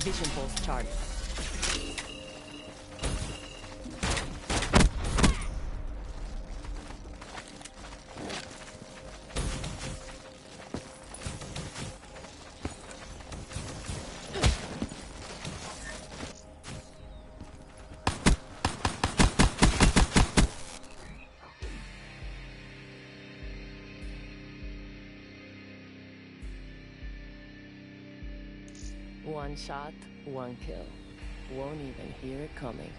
Competition pulse chart. One shot, one kill. Won't even hear it coming.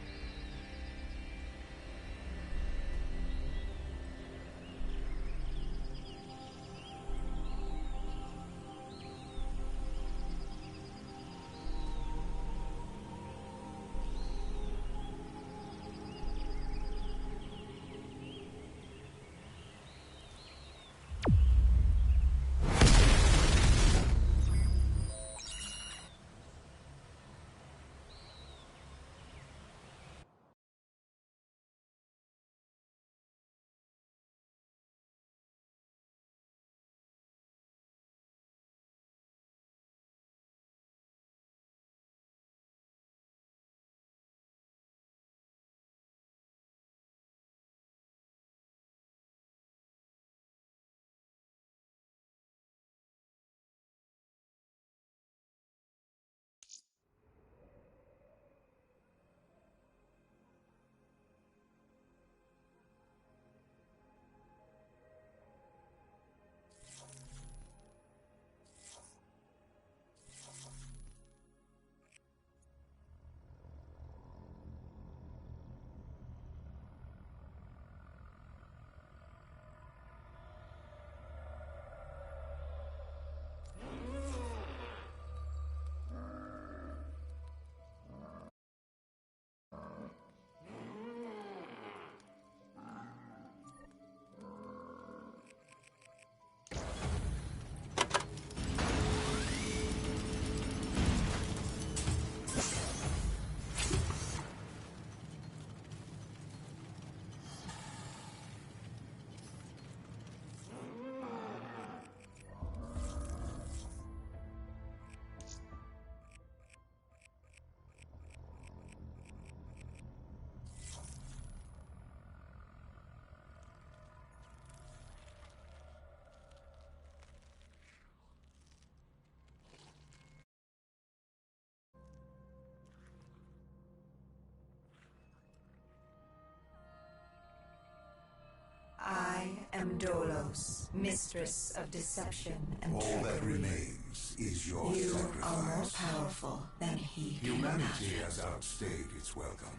I am Dolos, mistress of deception and All trickery. that remains is your You sacrifice. are more powerful than he can Humanity imagine. has outstayed its welcome.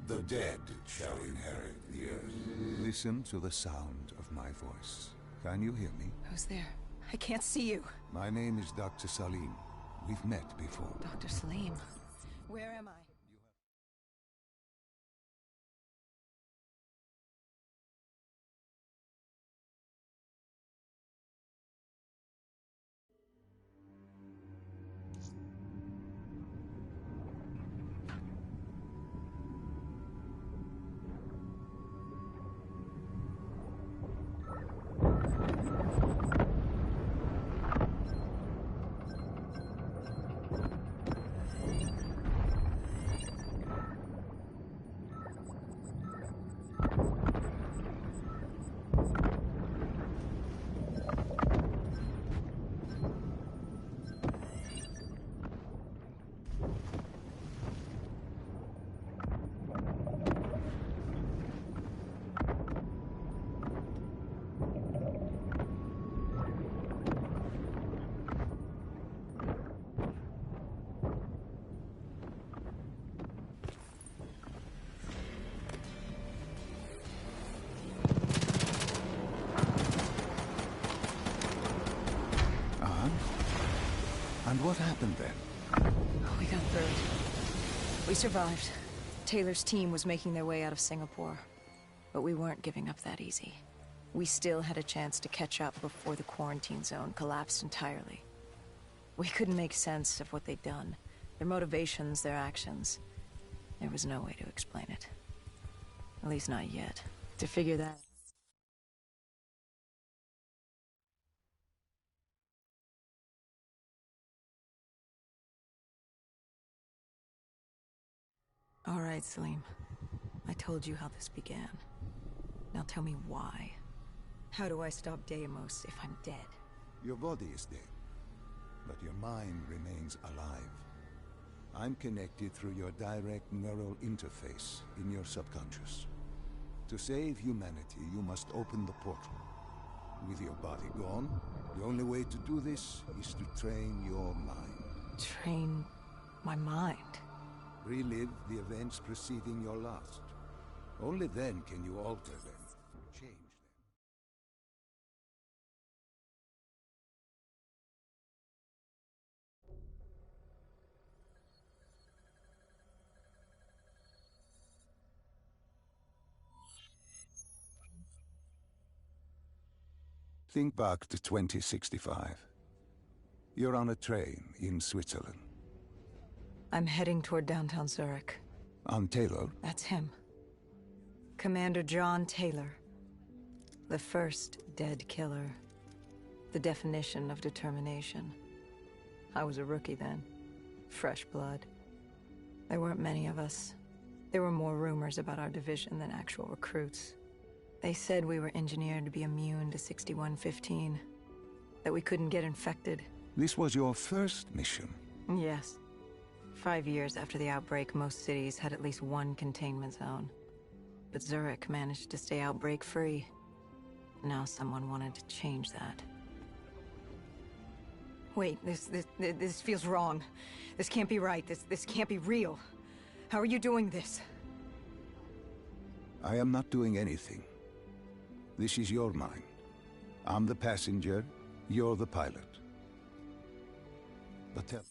The dead shall inherit the earth. Listen to the sound of my voice. Can you hear me? Who's there? I can't see you. My name is Dr. Salim. We've met before. Dr. Salim. Where am I? And what happened then? We got through. We survived. Taylor's team was making their way out of Singapore. But we weren't giving up that easy. We still had a chance to catch up before the quarantine zone collapsed entirely. We couldn't make sense of what they'd done. Their motivations, their actions. There was no way to explain it. At least not yet. To figure that All right, Salim. I told you how this began. Now tell me why. How do I stop Deimos if I'm dead? Your body is dead, but your mind remains alive. I'm connected through your direct neural interface in your subconscious. To save humanity, you must open the portal. With your body gone, the only way to do this is to train your mind. Train my mind? Relive the events preceding your last. Only then can you alter them, change them. Think back to 2065. You're on a train in Switzerland. I'm heading toward downtown Zurich. On Taylor? That's him. Commander John Taylor. The first dead killer. The definition of determination. I was a rookie then. Fresh blood. There weren't many of us. There were more rumors about our division than actual recruits. They said we were engineered to be immune to 6115. That we couldn't get infected. This was your first mission? Yes. 5 years after the outbreak, most cities had at least one containment zone. But Zurich managed to stay outbreak-free. Now someone wanted to change that. Wait, this feels wrong. This can't be right. This can't be real. How are you doing this? I am not doing anything. This is your mine. I'm the passenger, you're the pilot. But tell me.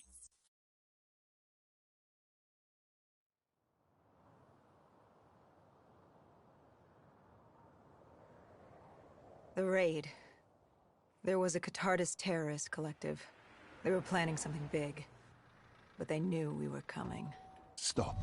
The raid. There was a Catardist terrorist collective. They were planning something big. But they knew we were coming. Stop.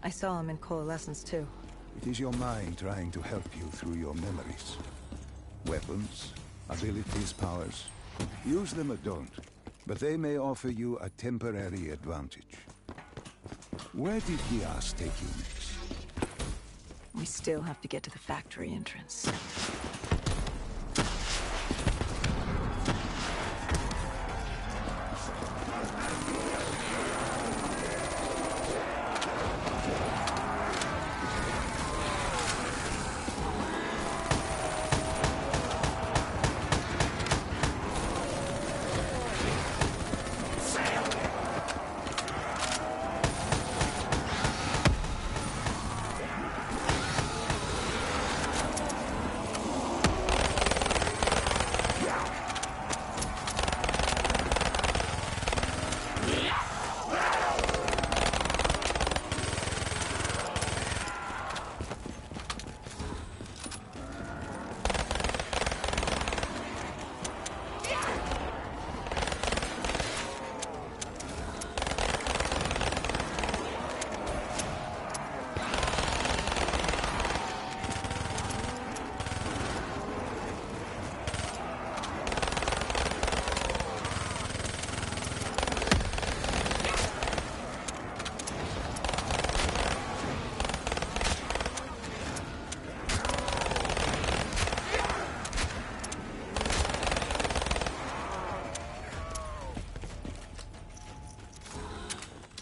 I saw him in Coalescence too. It is your mind trying to help you through your memories. Weapons, abilities, powers. Use them or don't, but they may offer you a temporary advantage. Where did Diaz take you next? We still have to get to the factory entrance.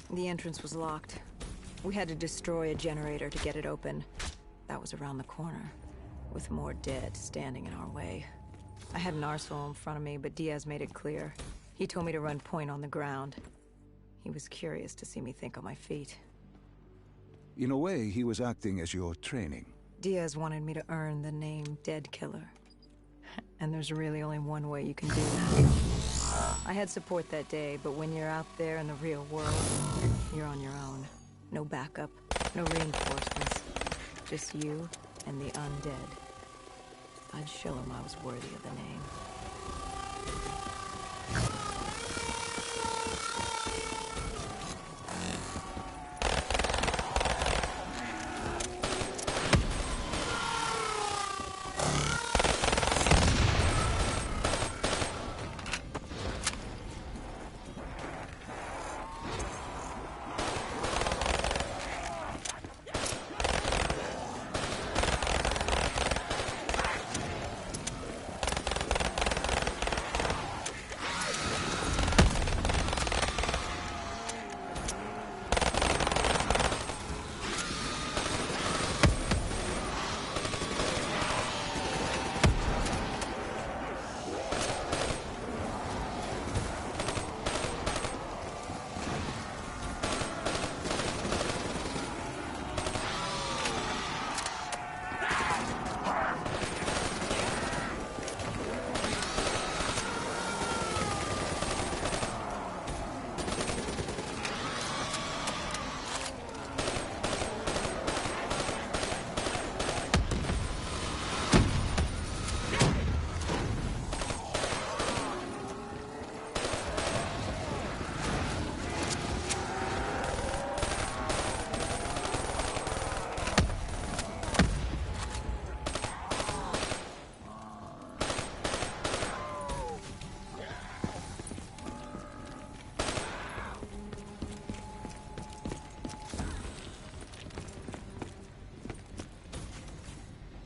The entrance was locked. We had to destroy a generator to get it open. That was around the corner, with more dead standing in our way. I had an arsenal in front of me, but Diaz made it clear. He told me to run point on the ground. He was curious to see me think on my feet. In a way, he was acting as your training. Diaz wanted me to earn the name Dead Killer. And there's really only one way you can do that. I had support that day, but when you're out there in the real world, you're on your own. No backup, no reinforcements. Just you and the undead. I'd show him I was worthy of the name.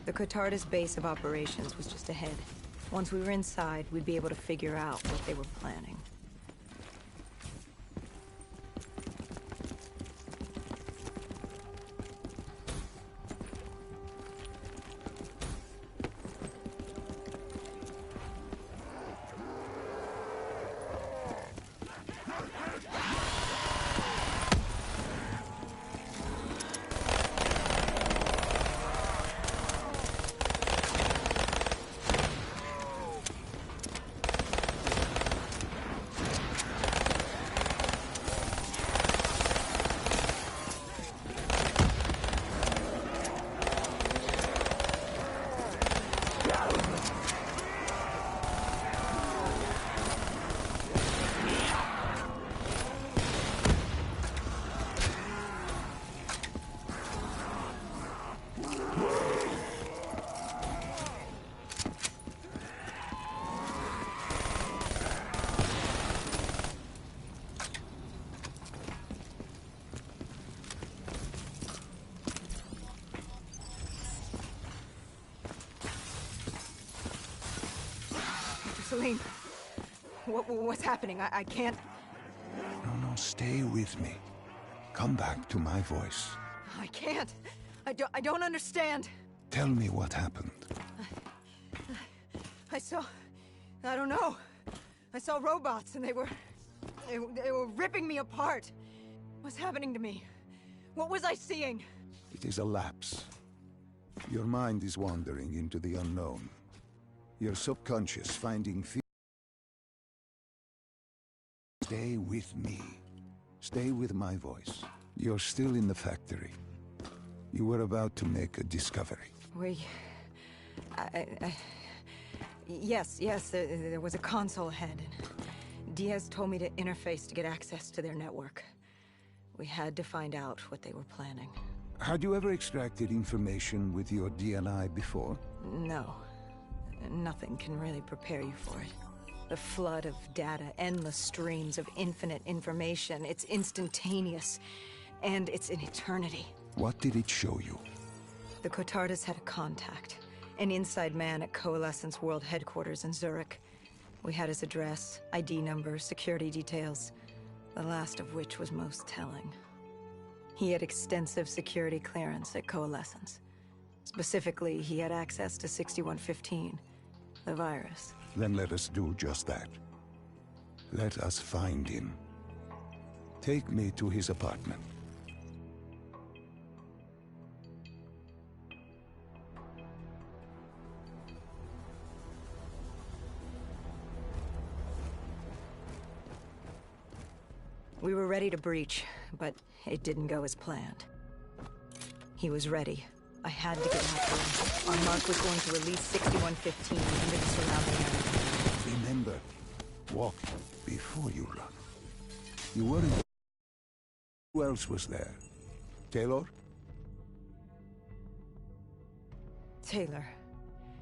The Cotarda's base of operations was just ahead. Once we were inside, we'd be able to figure out what they were planning. Celine, what's happening? I can't... No, stay with me. Come back to my voice. I can't. I don't understand. Tell me what happened. I don't know. I saw robots and they were ripping me apart. What's happening to me? What was I seeing? It is a lapse. Your mind is wandering into the unknown. Your subconscious finding fear. Stay with me. Stay with my voice. You're still in the factory. You were about to make a discovery. Yes, there was a console ahead. Diaz told me to interface to get access to their network. We had to find out what they were planning. Had you ever extracted information with your DNI before? No. Nothing can really prepare you for it. The flood of data, endless streams of infinite information. It's instantaneous, and it's an eternity. What did it show you? The Cotardas had a contact. An inside man at Coalescence World Headquarters in Zurich. We had his address, ID number, security details. The last of which was most telling. He had extensive security clearance at Coalescence. Specifically, he had access to 6115. The virus. Then let us do just that. Let us find him. Take me to his apartment. We were ready to breach, but it didn't go as planned. He was ready. I had to get after him. Our mark was going to release 6115 into the surrounding area. Remember, walk before you run. You weren't... Who else was there? Taylor? Taylor.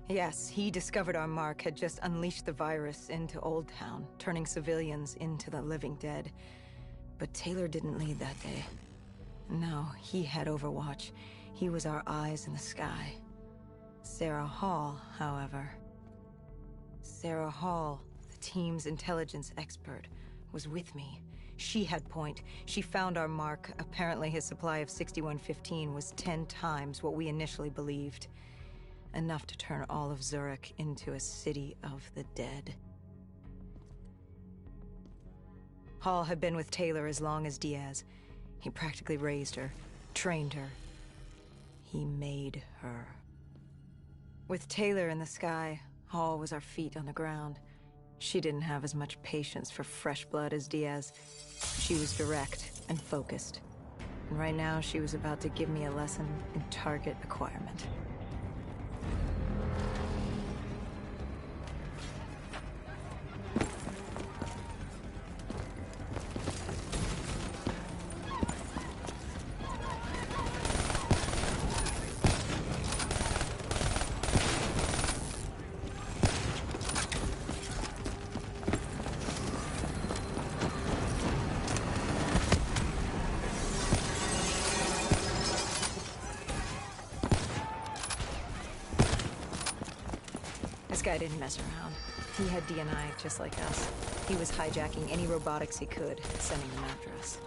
Yes, he discovered our mark had just unleashed the virus into Old Town, turning civilians into the living dead. But Taylor didn't lead that day. No, he had Overwatch. He was our eyes in the sky. Sarah Hall, however... Sarah Hall, the team's intelligence expert, was with me. She had point. She found our mark. Apparently his supply of 6115 was 10 times what we initially believed. Enough to turn all of Zurich into a city of the dead. Hall had been with Taylor as long as Diaz. He practically raised her, trained her. He made her. With Taylor in the sky, Hall was our feet on the ground. She didn't have as much patience for fresh blood as Diaz. She was direct and focused. And right now, she was about to give me a lesson in target acquirement. This guy didn't mess around. He had DNI just like us. He was hijacking any robotics he could, sending them after us.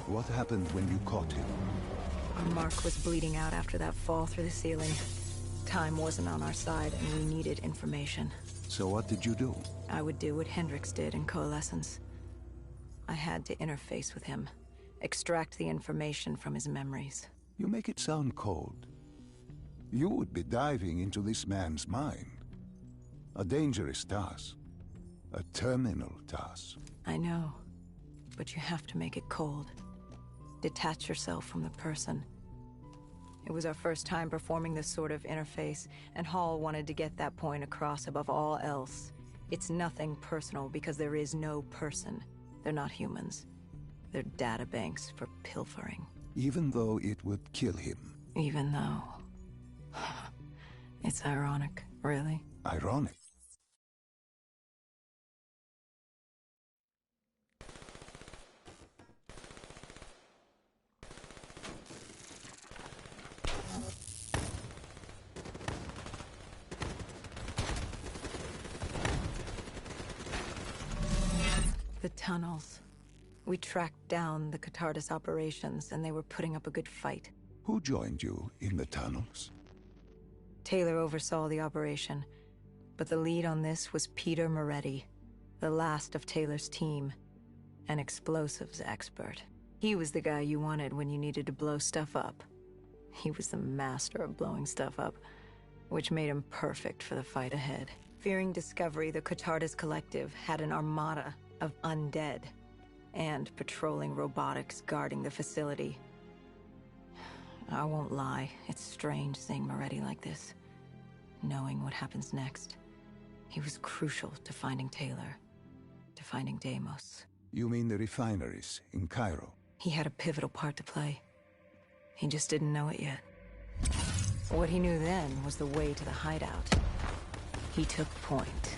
What happened when you caught him? Our mark was bleeding out after that fall through the ceiling. Time wasn't on our side, and we needed information. So what did you do? I would do what Hendricks did in Coalescence. I had to interface with him, extract the information from his memories. You make it sound cold. You would be diving into this man's mind. A dangerous task. A terminal task. I know, but you have to make it cold. Detach yourself from the person. It was our first time performing this sort of interface, and Hall wanted to get that point across above all else. It's nothing personal because there is no person. They're not humans. They're databanks for pilfering. Even though it would kill him. Even though... It's ironic, really. Ironic? The tunnels. We tracked down the Catardis operations, and they were putting up a good fight. Who joined you in the tunnels? Taylor oversaw the operation, but the lead on this was Peter Moretti, the last of Taylor's team, an explosives expert. He was the guy you wanted when you needed to blow stuff up. He was the master of blowing stuff up, which made him perfect for the fight ahead. Fearing discovery, the Catardis Collective had an armada of undead and patrolling robotics guarding the facility. I won't lie, it's strange seeing Moretti like this, knowing what happens next. He was crucial to finding Taylor, to finding Deimos. You mean the refineries in Cairo? He had a pivotal part to play. He just didn't know it yet. What he knew then was the way to the hideout. He took point.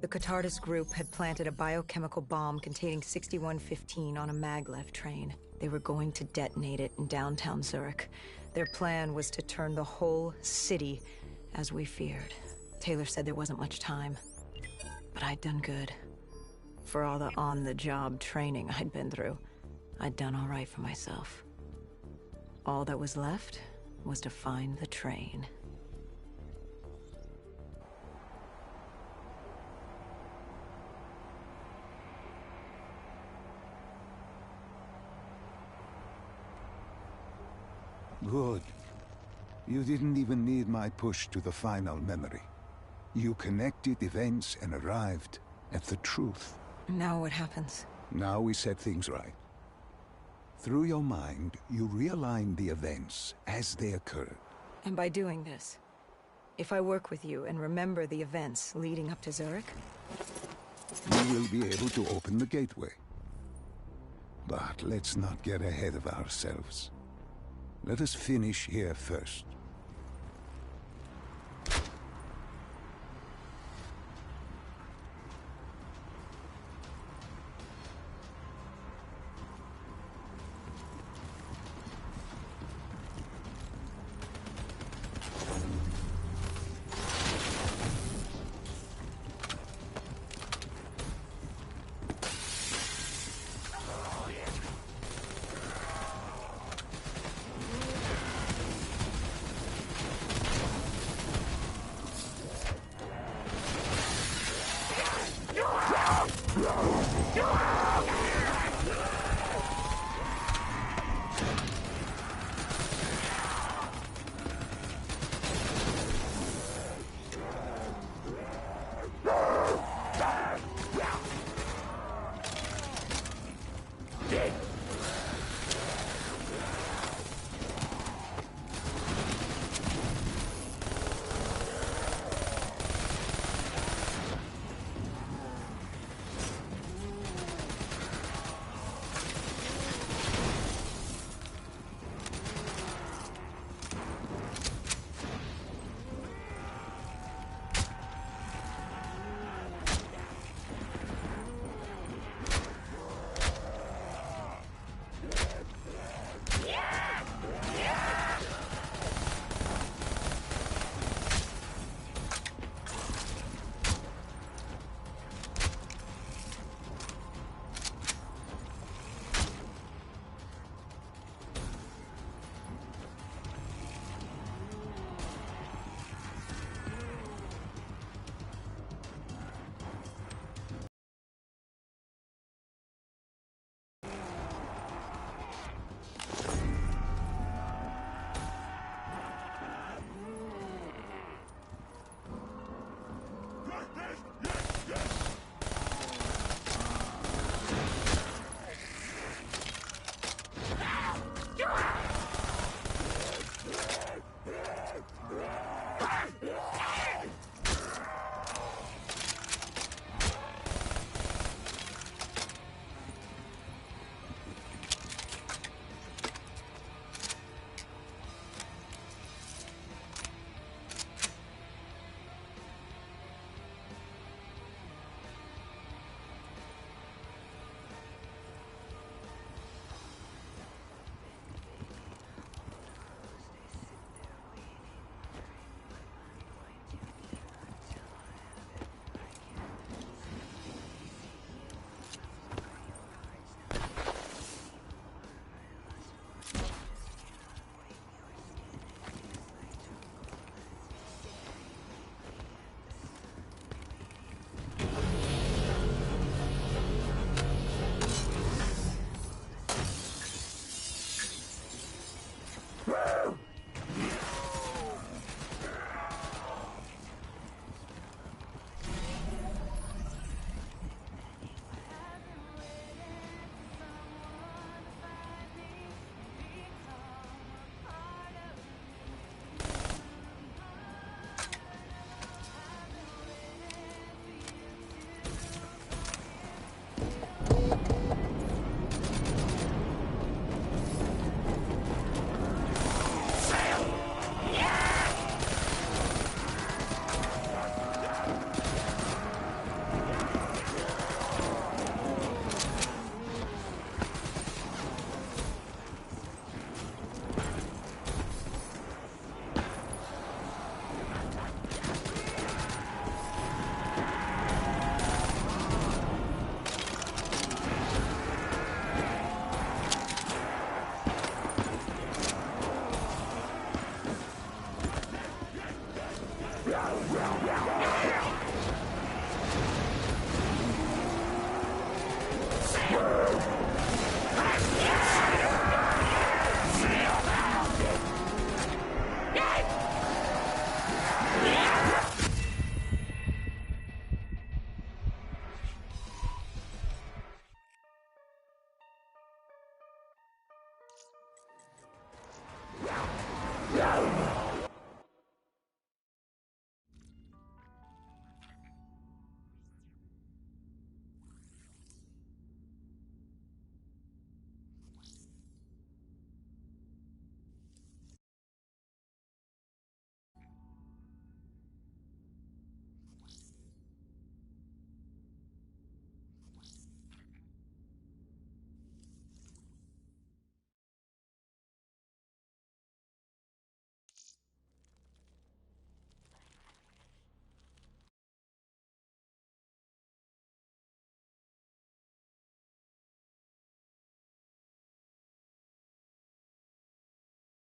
The Catardus group had planted a biochemical bomb containing 6115 on a maglev train. They were going to detonate it in downtown Zurich. Their plan was to turn the whole city as we feared. Taylor said there wasn't much time, but I'd done good. For all the on-the-job training I'd been through, I'd done all right for myself. All that was left was to find the train. Good. You didn't even need my push to the final memory. You connected events and arrived at the truth. Now what happens? Now we set things right. Through your mind, you realign the events as they occurred. And by doing this, if I work with you and remember the events leading up to Zurich, you will be able to open the gateway. But let's not get ahead of ourselves. Let us finish here first.